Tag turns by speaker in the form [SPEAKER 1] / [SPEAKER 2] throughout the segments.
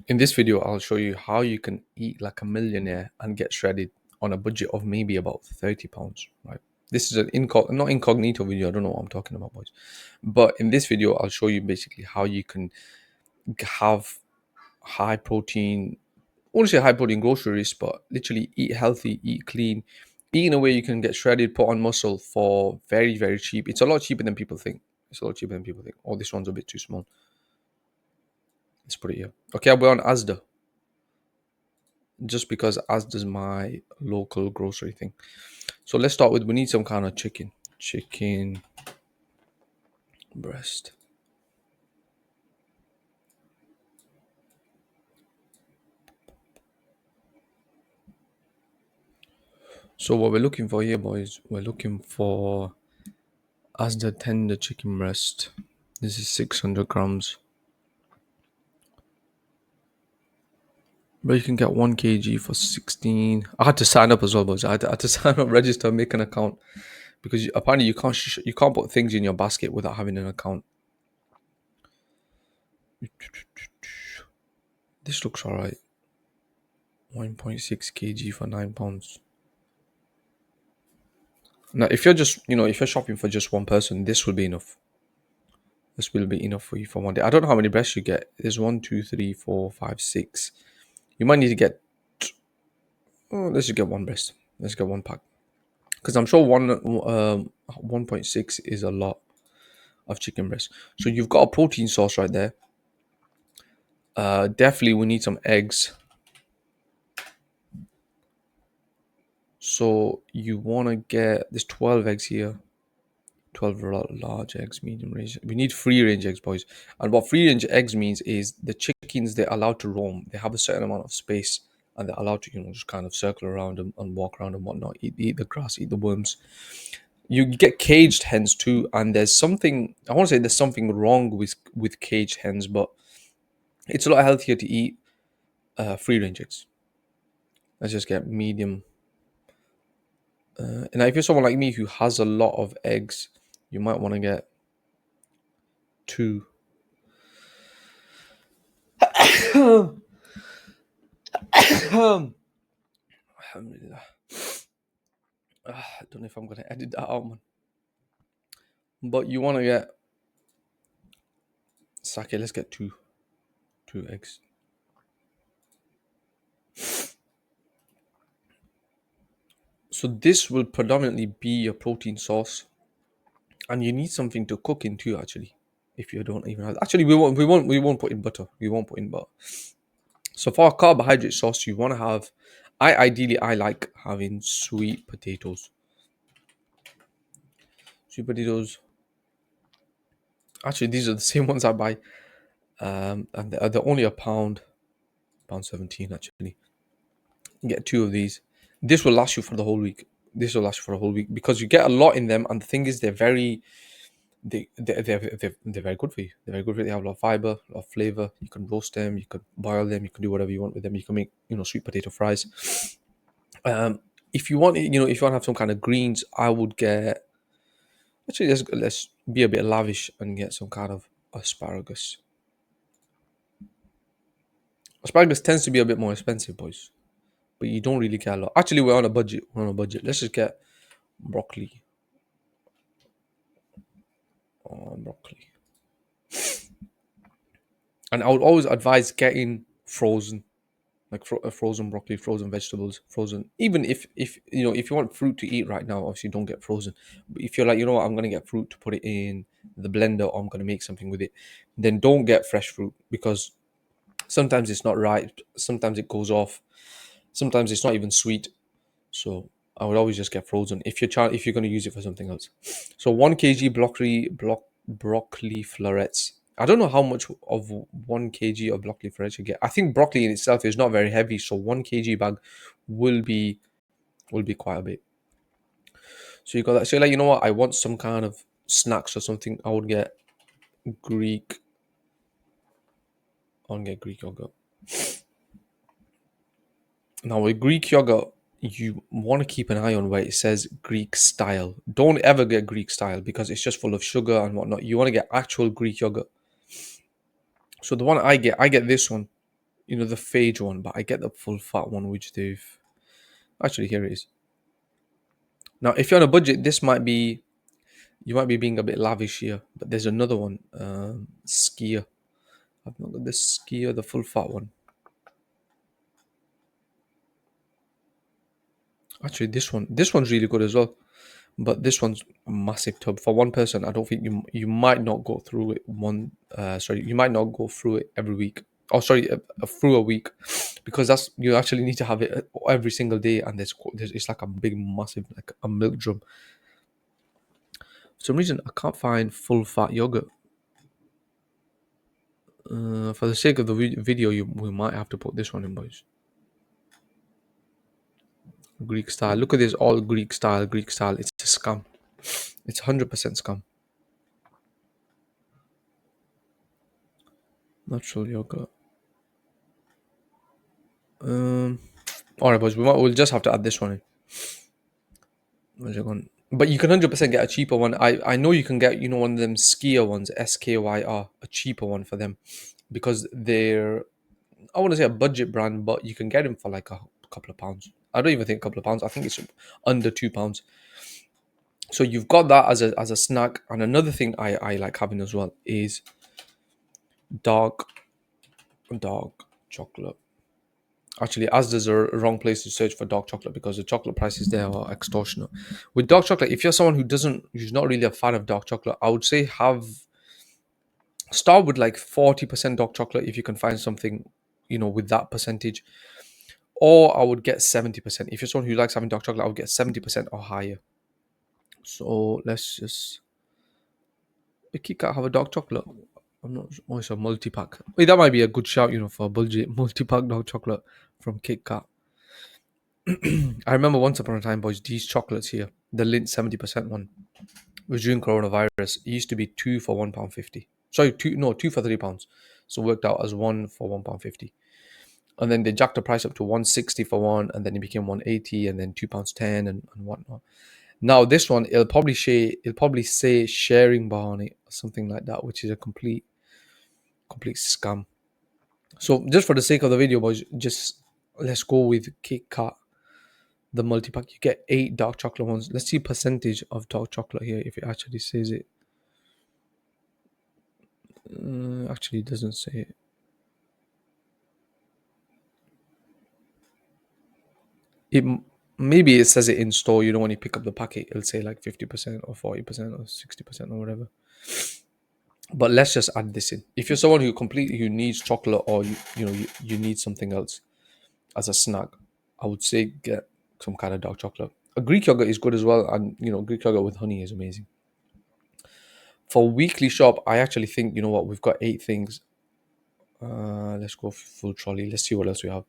[SPEAKER 1] In this video, I'll show you how you can eat like a millionaire and get shredded on a budget of maybe about £30, right? This is an not incognito video. I don't know what I'm talking about, boys. But in this video, I'll show you basically how you can have high protein, I won't say high protein groceries, but literally eat healthy, eat clean, eat in a way you can get shredded, put on muscle for very, very cheap. It's a lot cheaper than people think. It's a lot cheaper than people think. Oh, this one's a bit too small. Let's put it here. Okay, I'll be on Asda, just because Asda's my local grocery thing. So let's start with, we need some kind of chicken breast. So what we're looking for here, boys, we're looking for Asda tender chicken breast. This is 600 grams. But you can get 1 kg for 16. I had to sign up as well, boys. I had to sign up, register, make an account, because apparently you can't put things in your basket without having an account. This looks alright. 1.6 kg for £9. Now, if you're just, if you're shopping for just one person, this will be enough. This will be enough for you for one day. I don't know how many breasts you get. There's 1, 2, 3, 4, 5, 6. You might need to get. Let's just get one breast. Let's get one pack, because I'm sure 1.6 is a lot of chicken breast. So you've got a protein source right there. Definitely, we need some eggs. So you want to get, there's 12 eggs here. 12 large eggs, medium range. We need free range eggs, boys. And what free range eggs means is the chickens, they're allowed to roam. They have a certain amount of space, and they're allowed to, just kind of circle around and walk around and whatnot, eat the grass, eat the worms. You get caged hens too, and there's something, I want to say there's something wrong with caged hens, but it's a lot healthier to eat free range eggs. Let's just get medium. And if you're someone like me who has a lot of eggs, you might want to get 2. Alhamdulillah. I don't know if I'm going to edit that out, man. But you want to get sake. Let's get 2 eggs. So this will predominantly be your protein source, and you need something to cook in too. Actually, if you don't even have, actually we won't put in butter. We won't put in butter. So for a carbohydrate sauce, you want to have, I like having sweet potatoes. Sweet potatoes. Actually, these are the same ones I buy, and they're only £1.17 actually. You get 2 of these. This will last you for the whole week. Because you get a lot in them, and the thing is, they're very very good for you. They're very good for you. They have a lot of fiber, a lot of flavor. You can roast them, you can boil them, you can do whatever you want with them. You can make, sweet potato fries. If you want, if you want to have some kind of greens, I would get. Actually, let's be a bit lavish and get some kind of asparagus. Asparagus tends to be a bit more expensive, boys, but you don't really get a lot. Actually, we're on a budget. Let's just get broccoli. Broccoli. And I would always advise getting frozen, like frozen broccoli, frozen vegetables, frozen. Even if if you want fruit to eat right now, obviously don't get frozen. But if you're like, you know what, I'm gonna get fruit to put it in the blender, or I'm gonna make something with it, then don't get fresh fruit, because sometimes it's not ripe, sometimes it goes off, sometimes it's not even sweet. So I would always just get frozen if you're going to use it for something else. So 1 kg broccoli florets. I don't know how much of 1 kg of broccoli florets you get. I think broccoli in itself is not very heavy, so 1 kg bag will be quite a bit. So you got that. So like, you know what? I want some kind of snacks or something. I would get Greek. I would get Greek yogurt. Now with Greek yogurt, you want to keep an eye on where it says Greek style. Don't ever get Greek style, because it's just full of sugar and whatnot. You want to get actual Greek yogurt. So the one I get this one. the phage one, but I get the full fat one, which they've actually, here it is. Now, if you're on a budget, this might be you might be being a bit lavish here, but there's another one, skier. I've not got the skier, the full fat one. Actually, this one's really good as well. But this one's a massive tub for one person. I don't think you might not go through it you might not go through it every week. Oh, sorry, through a week, because that's you actually need to have it every single day, and there's it's like a big, massive, like a milk drum. For some reason, I can't find full fat yogurt. For the sake of the video, we might have to put this one in, boys. Greek style. Look at this, all Greek style. Greek style. It's a scam. It's 100% scam. Natural yogurt. Um. All right, boys. We'll just have to add this one in. Where's it gone? But you can 100% get a cheaper one. I know you can get one of them skier ones, SKYR, a cheaper one for them, because they're, I want to say, a budget brand, but you can get them for like a couple of pounds. I don't even think a couple of pounds. I think it's under £2. So you've got that as a snack. And another thing I like having as well is dark chocolate. Actually, Asda's a wrong place to search for dark chocolate, because the chocolate prices there are extortionate. With dark chocolate, if you're someone who's not really a fan of dark chocolate, I would say start with like 40% dark chocolate if you can find something, with that percentage. Or I would get 70%. If you're someone who likes having dark chocolate, I would get 70% or higher. So let's just. A Kit Kat have a dark chocolate? I'm not sure. Oh, it's a multi pack. Wait, that might be a good shout, for a budget multi pack dark chocolate from Kit Kat. I remember once upon a time, boys, these chocolates here, the Lindt 70% one, was during coronavirus. It used to be two for £1.50. Sorry, two for £3. So it worked out as one for £1.50. And then they jacked the price up to 160 for one, and then it became 180, and then £2.10 and whatnot. Now this one, it'll probably say sharing bar on it or something like that, which is a complete scam. So just for the sake of the video, boys, just let's go with Kit Kat, the multi-pack. You get 8 dark chocolate ones. Let's see percentage of dark chocolate here, if it actually says it. Actually, it doesn't say it. Maybe it says it in store. When you pick up the packet, it'll say like 50% or 40% or 60% or whatever. But let's just add this in. If you're someone who needs chocolate, or you need something else as a snack, I would say get some kind of dark chocolate. A Greek yogurt is good as well, and Greek yogurt with honey is amazing. For weekly shop, I actually think, what, we've got 8 things. Let's go full trolley. Let's see what else we have.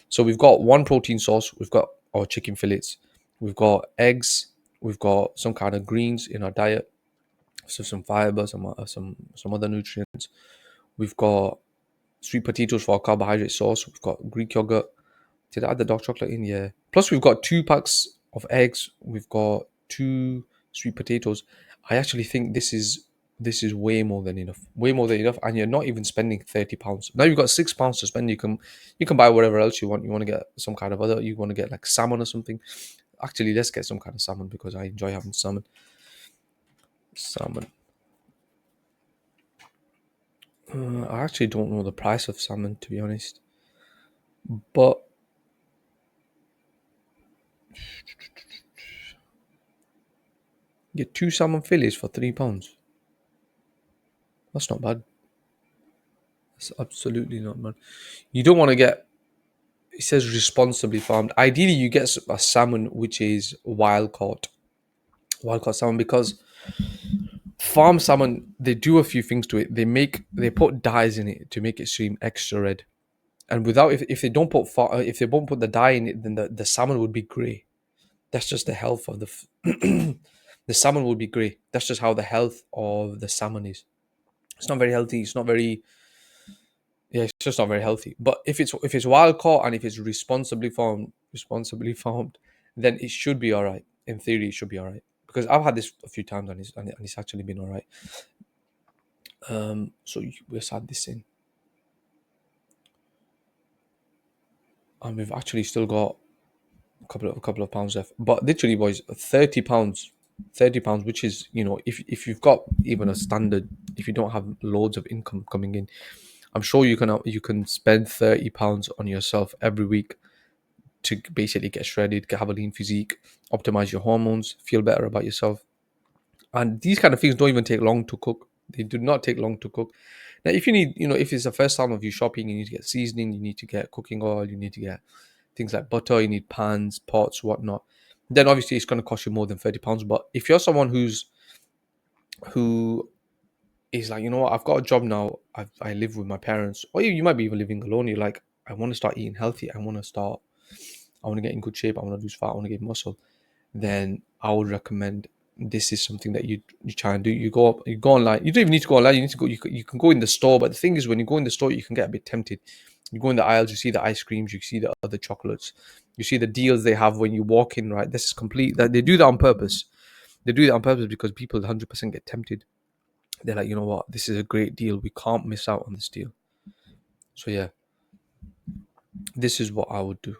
[SPEAKER 1] So we've got one protein source. We've got our chicken fillets. We've got eggs. We've got some kind of greens in our diet, so some fiber, some other nutrients. We've got sweet potatoes for our carbohydrate source. We've got Greek yogurt. Did I add the dark chocolate in? Yeah. Plus, we've got 2 packs of eggs. We've got 2 sweet potatoes. I actually think this is way more than enough. Way more than enough, and you're not even spending £30. Now you've got £6 to spend. You can buy whatever else you want. You want to get some kind of other. You want to get like salmon or something. Actually, let's get some kind of salmon, because I enjoy having salmon. Salmon. I actually don't know the price of salmon, to be honest. But get 2 salmon fillets for £3. That's not bad. That's absolutely not bad. You don't want to get. It says responsibly farmed. Ideally, you get a salmon which is wild caught salmon, because farm salmon, they do a few things to it. They put dyes in it to make it seem extra red. And without, if they don't put if they won't put the dye in it, then the salmon would be grey. That's just the health of the salmon would be grey. That's just how the health of the salmon is. It's not very healthy. It's just not very healthy. But if it's wild caught, and if it's responsibly farmed, then it should be all right. In theory, it should be all right, because I've had this a few times, and it's actually been all right. So let's add this in. and we've actually still got a couple of pounds left. But literally, boys, £30, £30, which is, if you've got even a standard, if you don't have loads of income coming in, I'm sure you can spend £30 on yourself every week to basically get shredded, have a lean physique, optimize your hormones, feel better about yourself. And these kind of things don't even take long to cook. They do not take long to cook. Now, if you need, if it's the first time of you shopping, you need to get seasoning, you need to get cooking oil, you need to get things like butter, you need pans, pots, whatnot. Then obviously it's going to cost you more than £30. But if you're someone who is like, I've got a job now, I live with my parents, or you might be even living alone. You're like, I want to start eating healthy. I want to get in good shape. I want to lose fat. I want to gain muscle. Then I would recommend this is something that you try and do. You go online. You don't even need to go online. You need to go. You can go in the store. But the thing is, when you go in the store, you can get a bit tempted. You go in the aisles. You see the ice creams. You see the other chocolates. You see the deals they have when you walk in. Right. This is complete. That they do that on purpose. They do that on purpose because people 100% get tempted. They're like, you know what? This is a great deal. We can't miss out on this deal. So yeah, this is what I would do.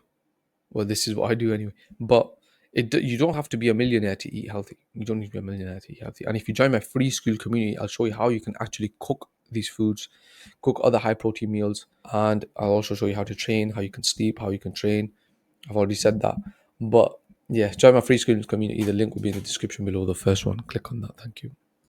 [SPEAKER 1] Well, this is what I do anyway. But you don't have to be a millionaire to eat healthy. You don't need to be a millionaire to eat healthy. And if you join my free school community, I'll show you how you can actually cook these foods, cook other high protein meals, and I'll also show you how to train, how you can sleep, how you can train. I've already said that. But yeah, join my free school community. The link will be in the description below. The first one. Click on that. Thank you.